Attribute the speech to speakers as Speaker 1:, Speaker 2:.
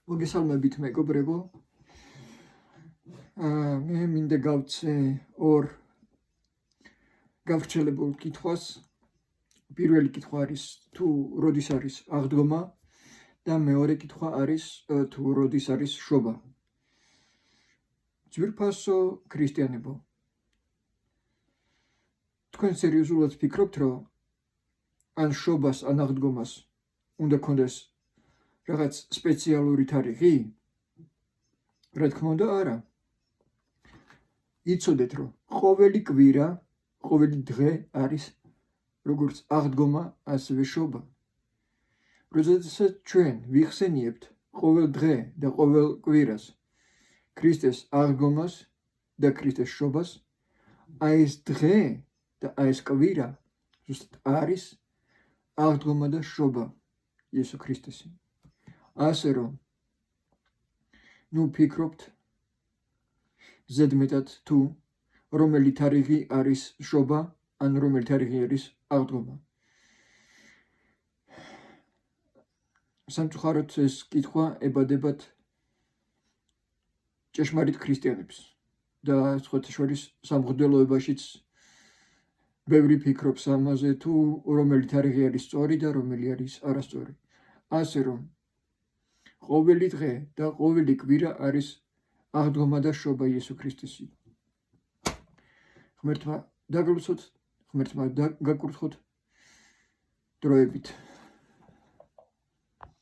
Speaker 1: მოგესალმებით მეგობრებო. მე მინდა გავცე ორ გავრცელებულ კითხვას. პირველი კითხვა არის თუ როდის არის აღდგომა და მეორე კითხვა არის თუ როდის არის შობა. ძვირფასო ქრისტიანებო, თქვენ სერიოზულად ფიქრობთ, რომ ან შობას ან აღდგომას უნდა გქონდეს რაღაც სპეციალური თარიღი? რა თქმა უნდა, არა. იცოდეთ, რომ ყოველი კვირა, ყოველი დღე არის როგორც აღდგომა, ასევე შობა. როდესაც ჩვენ ვიხსენიებთ ყოველ დღე და ყოველ კვირას ქრისტეს აღდგომას და ქრისტეს შობას, აი ეს დღე და აი ეს კვირა ზუსტად არის აღდგომა და შობა იესო ქრისტესი. ასე რომ ფიქრობთ ზედმეტად თუ რომელი თარიღი არის შობა ან რომელი თარიღი არის აღდგომა. სამწუხაროდ ეს კითხვა ებადებათ ჭეშმარიტ ქრისტიანებს და სხვათა შორის სამღვდელოებაშიც ბევრი ფიქრობს ამაზე, თუ რომელი თარიღი არის სწორი და რომელი არის არასწორი. ასე რომ ყოველი დღე და ყოველი კვირა არის აღდგომა და შობა იესო ქრისტესი. ღმერთმა დაგლოცოთ, ღმერთმა გაკურთხოთ დროებით.